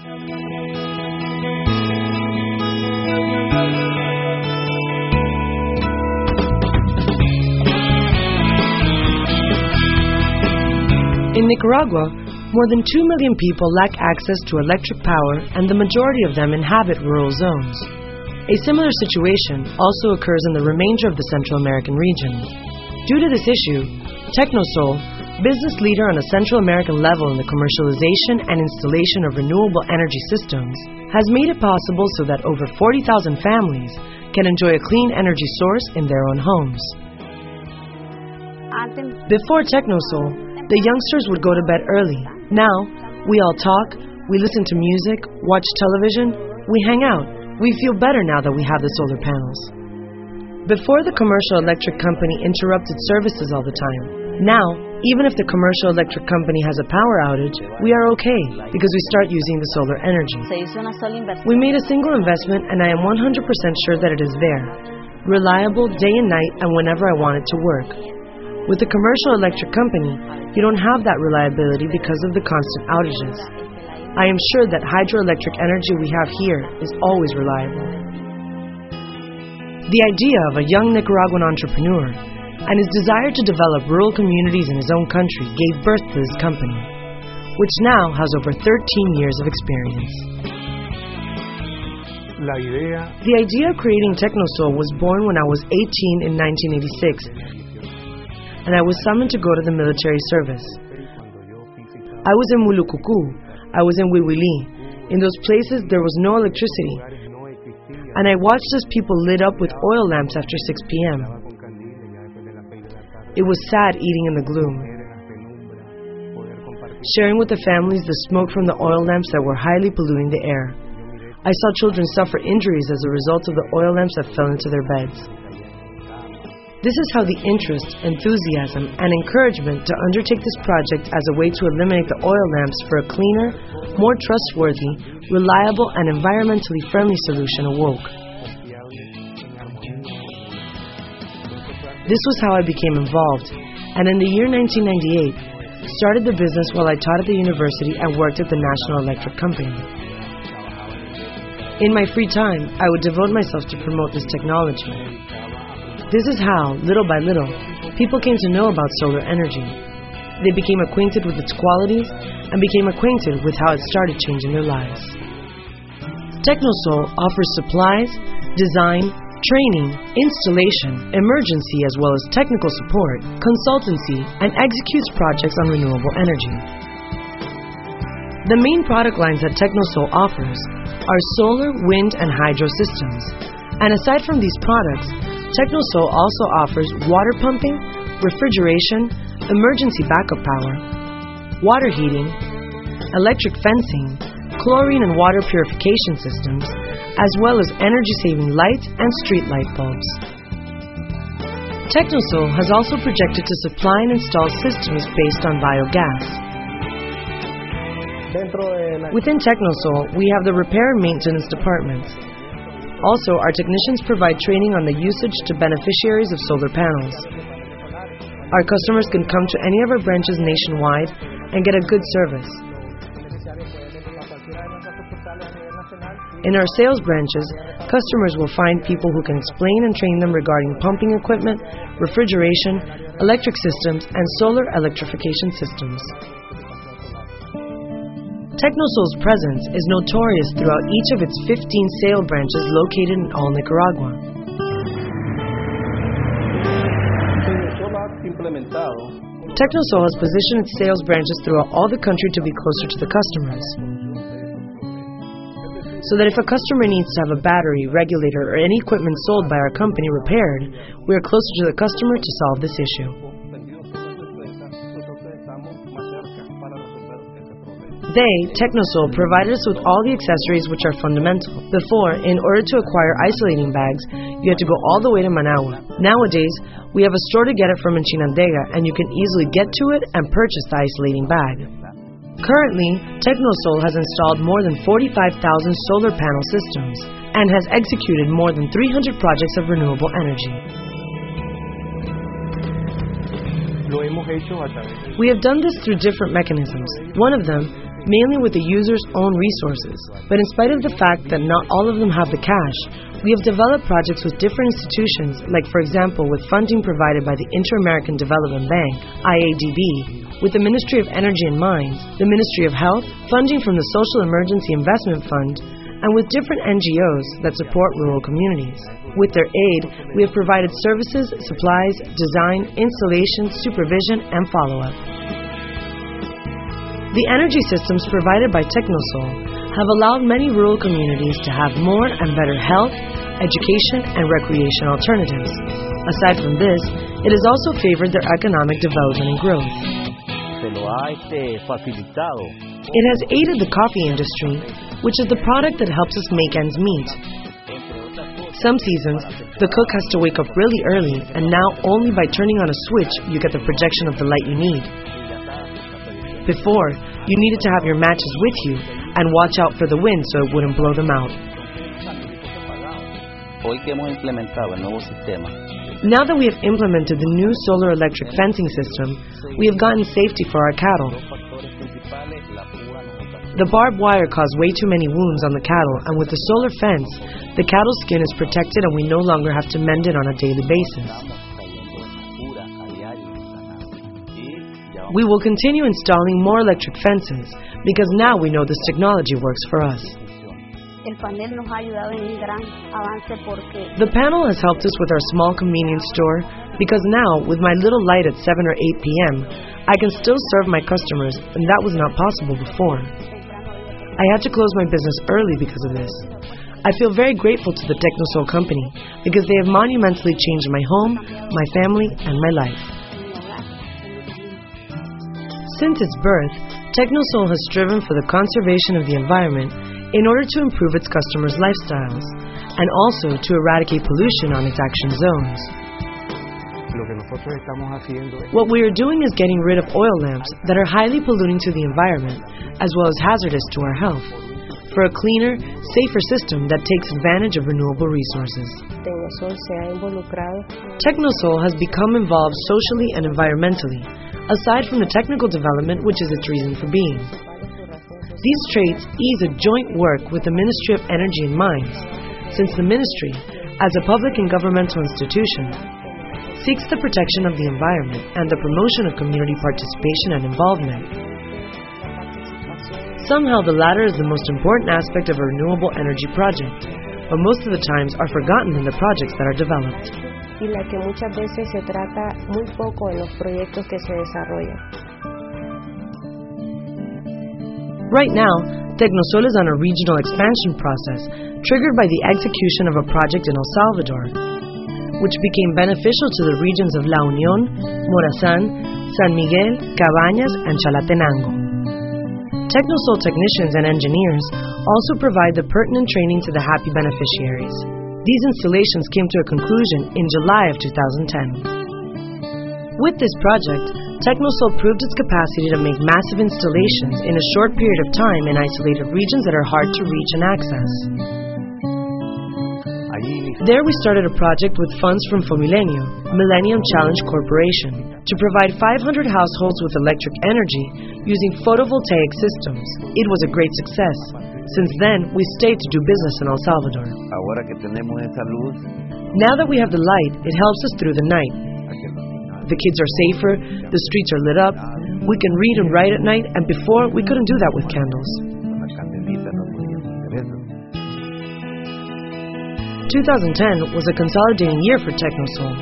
In Nicaragua, more than 2 million people lack access to electric power, and the majority of them inhabit rural zones. A similar situation also occurs in the remainder of the Central American region. Due to this issue, Tecnosol, business leader on a Central American level in the commercialization and installation of renewable energy systems, has made it possible so that over 40,000 families can enjoy a clean energy source in their own homes. Before Tecnosol, the youngsters would go to bed early. Now, we all talk, we listen to music, watch television, we hang out. We feel better now that we have the solar panels. Before, the commercial electric company interrupted services all the time. Now, even if the commercial electric company has a power outage, we are okay because we start using the solar energy. We made a single investment and I am 100% sure that it is there, reliable day and night and whenever I want it to work. With the commercial electric company, you don't have that reliability because of the constant outages. I am sure that hydroelectric energy we have here is always reliable. The idea of a young Nicaraguan entrepreneur and his desire to develop rural communities in his own country gave birth to this company, which now has over 13 years of experience. The idea of creating Tecnosol was born when I was 18 in 1986, and I was summoned to go to the military service. I was in Mulucucu, I was in Wiwili. In those places there was no electricity, and I watched as people lit up with oil lamps after 6 p.m. It was sad eating in the gloom, sharing with the families the smoke from the oil lamps that were highly polluting the air. I saw children suffer injuries as a result of the oil lamps that fell into their beds. This is how the interest, enthusiasm, and encouragement to undertake this project as a way to eliminate the oil lamps for a cleaner, more trustworthy, reliable, and environmentally friendly solution awoke. This was how I became involved, and in the year 1998, started the business while I taught at the university and worked at the National Electric Company. In my free time, I would devote myself to promote this technology. This is how, little by little, people came to know about solar energy. They became acquainted with its qualities and became acquainted with how it started changing their lives. Tecnosol offers supplies, design, training, installation, emergency as well as technical support, consultancy, and executes projects on renewable energy. The main product lines that Tecnosol offers are solar, wind, and hydro systems. And aside from these products, Tecnosol also offers water pumping, refrigeration, emergency backup power, water heating, electric fencing, chlorine and water purification systems, as well as energy-saving lights and street light bulbs. Tecnosol has also projected to supply and install systems based on biogas. Within Tecnosol, we have the repair and maintenance department. Also, our technicians provide training on the usage to beneficiaries of solar panels. Our customers can come to any of our branches nationwide and get a good service. In our sales branches, customers will find people who can explain and train them regarding pumping equipment, refrigeration, electric systems, and solar electrification systems. Tecnosol's presence is notorious throughout each of its 15 sale branches located in all Nicaragua. Tecnosol has positioned its sales branches throughout all the country to be closer to the customers, so that if a customer needs to have a battery, regulator, or any equipment sold by our company repaired, we are closer to the customer to solve this issue. They, Tecnosol, provided us with all the accessories which are fundamental. Before, in order to acquire isolating bags, you had to go all the way to Managua. Nowadays, we have a store to get it from in Chinandega, and you can easily get to it and purchase the isolating bag. Currently, Tecnosol has installed more than 45,000 solar panel systems and has executed more than 300 projects of renewable energy. We have done this through different mechanisms. One of them, mainly with the user's own resources. But in spite of the fact that not all of them have the cash, we have developed projects with different institutions, like for example with funding provided by the Inter-American Development Bank, IADB, with the Ministry of Energy and Mines, the Ministry of Health, funding from the Social Emergency Investment Fund, and with different NGOs that support rural communities. With their aid, we have provided services, supplies, design, installation, supervision, and follow-up. The energy systems provided by Tecnosol have allowed many rural communities to have more and better health, education, and recreation alternatives. Aside from this, it has also favored their economic development and growth. It has aided the coffee industry, which is the product that helps us make ends meet. Some seasons, the cook has to wake up really early, and now only by turning on a switch you get the projection of the light you need. Before, you needed to have your matches with you and watch out for the wind so it wouldn't blow them out. Now that we have implemented the new solar electric fencing system, we have gotten safety for our cattle. The barbed wire caused way too many wounds on the cattle, and with the solar fence, the cattle's skin is protected and we no longer have to mend it on a daily basis. We will continue installing more electric fences because now we know this technology works for us. The panel has helped us with our small convenience store because now, with my little light at 7 or 8 p.m., I can still serve my customers, and that was not possible before. I had to close my business early because of this. I feel very grateful to the Tecnosol company because they have monumentally changed my home, my family, and my life. Since its birth, Tecnosol has striven for the conservation of the environment in order to improve its customers' lifestyles and also to eradicate pollution on its action zones. What we are doing is getting rid of oil lamps that are highly polluting to the environment as well as hazardous to our health, for a cleaner, safer system that takes advantage of renewable resources. Tecnosol has become involved socially and environmentally, aside from the technical development which is its reason for being. These traits ease a joint work with the Ministry of Energy and Mines, since the Ministry, as a public and governmental institution, seeks the protection of the environment and the promotion of community participation and involvement. Somehow the latter is the most important aspect of a renewable energy project, but most of the times are forgotten in the projects that are developed. Right now, Tecnosol is on a regional expansion process triggered by the execution of a project in El Salvador, which became beneficial to the regions of La Unión, Morazán, San Miguel, Cabañas, and Chalatenango. Tecnosol technicians and engineers also provide the pertinent training to the happy beneficiaries. These installations came to a conclusion in July of 2010. With this project, Tecnosol proved its capacity to make massive installations in a short period of time in isolated regions that are hard to reach and access. There we started a project with funds from Fomilenio, Millennium Challenge Corporation, to provide 500 households with electric energy using photovoltaic systems. It was a great success. Since then, we stayed to do business in El Salvador. Now that we have the light, it helps us through the night. The kids are safer, the streets are lit up, we can read and write at night, and before, we couldn't do that with candles. 2010 was a consolidating year for Tecnosol,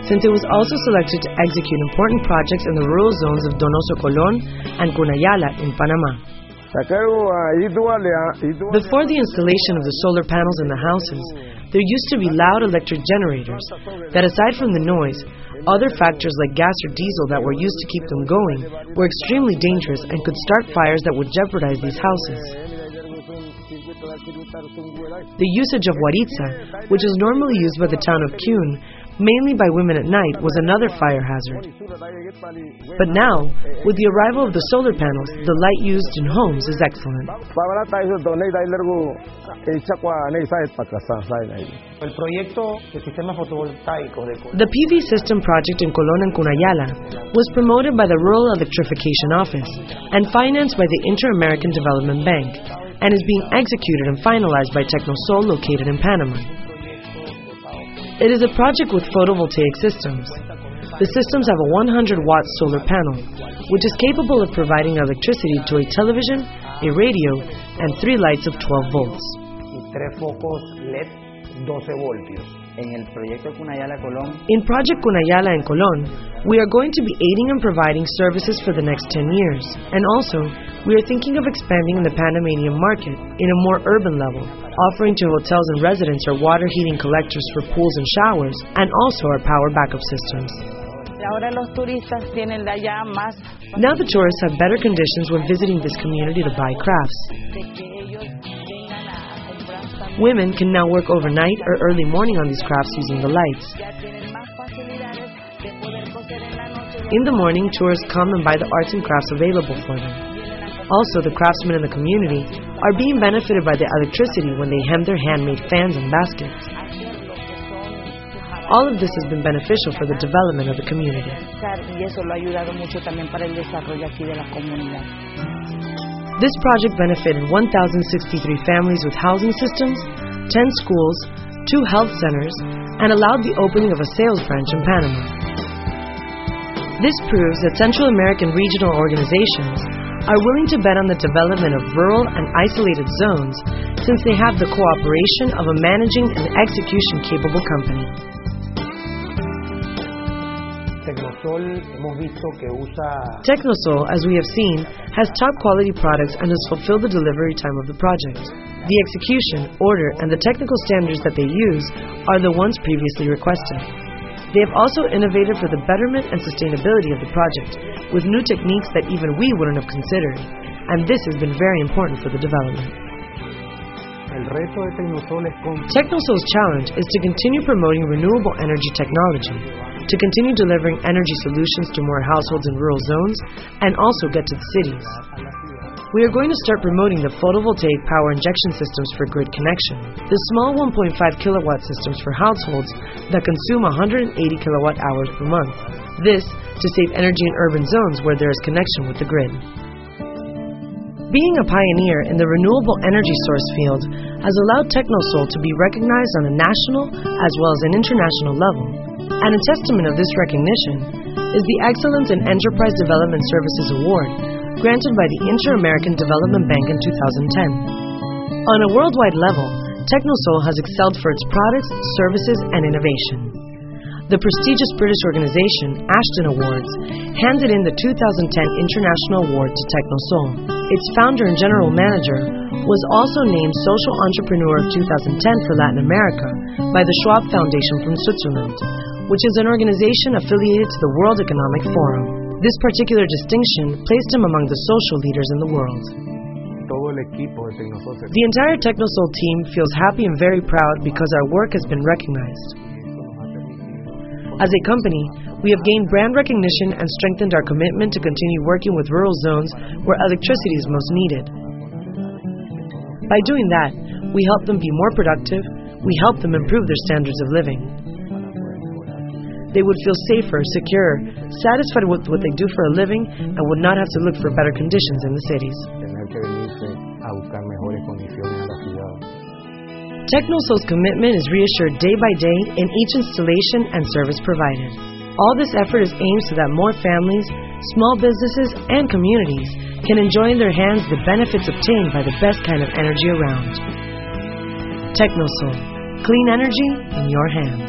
since it was also selected to execute important projects in the rural zones of Donoso Colón and Cunayala in Panama. Before the installation of the solar panels in the houses, there used to be loud electric generators that, aside from the noise, other factors like gas or diesel that were used to keep them going were extremely dangerous and could start fires that would jeopardize these houses. The usage of huaritza, which is normally used by the town of Cune, mainly by women at night, was another fire hazard. But now, with the arrival of the solar panels, the light used in homes is excellent. The PV system project in Colón and Cunayala was promoted by the Rural Electrification Office and financed by the Inter-American Development Bank, and is being executed and finalized by Tecnosol located in Panama. It is a project with photovoltaic systems. The systems have a 100-watt solar panel, which is capable of providing electricity to a television, a radio, and 3 lights of 12 volts. In Project Cunayala and Colón, we are going to be aiding and providing services for the next 10 years. And also, we are thinking of expanding in the Panamanian market in a more urban level, offering to hotels and residents our water heating collectors for pools and showers, and also our power backup systems. Now the tourists have better conditions when visiting this community to buy crafts. Women can now work overnight or early morning on these crafts using the lights. In the morning, tourists come and buy the arts and crafts available for them. Also, the craftsmen in the community are being benefited by the electricity when they hem their handmade fans and baskets. All of this has been beneficial for the development of the community. This project benefited 1,063 families with housing systems, 10 schools, 2 health centers, and allowed the opening of a sales branch in Panama. This proves that Central American regional organizations are willing to bet on the development of rural and isolated zones since they have the cooperation of a managing and execution-capable company. Tecnosol, as we have seen, has top quality products and has fulfilled the delivery time of the project. The execution, order, and the technical standards that they use are the ones previously requested. They have also innovated for the betterment and sustainability of the project, with new techniques that even we wouldn't have considered, and this has been very important for the development. Tecnosol's challenge is to continue promoting renewable energy technology, to continue delivering energy solutions to more households in rural zones, and also get to the cities. We are going to start promoting the photovoltaic power injection systems for grid connection, the small 1.5 kilowatt systems for households that consume 180 kilowatt hours per month. This to save energy in urban zones where there is connection with the grid. Being a pioneer in the renewable energy source field has allowed Tecnosol to be recognized on a national as well as an international level. And a testament of this recognition is the Excellence in Enterprise Development Services Award granted by the Inter-American Development Bank in 2010. On a worldwide level, Tecnosol has excelled for its products, services, and innovation. The prestigious British organization, Ashton Awards, handed in the 2010 International Award to Tecnosol. Its founder and general manager was also named Social Entrepreneur of 2010 for Latin America by the Schwab Foundation from Switzerland, which is an organization affiliated to the World Economic Forum. This particular distinction placed him among the social leaders in the world. The entire Tecnosol team feels happy and very proud because our work has been recognized. As a company, we have gained brand recognition and strengthened our commitment to continue working with rural zones where electricity is most needed. By doing that, we help them be more productive, we help them improve their standards of living. They would feel safer, secure, satisfied with what they do for a living, and would not have to look for better conditions in the cities. Tecnosol's commitment is reassured day by day in each installation and service provided. All this effort is aimed so that more families, small businesses, and communities can enjoy in their hands the benefits obtained by the best kind of energy around. Tecnosol, clean energy in your hands.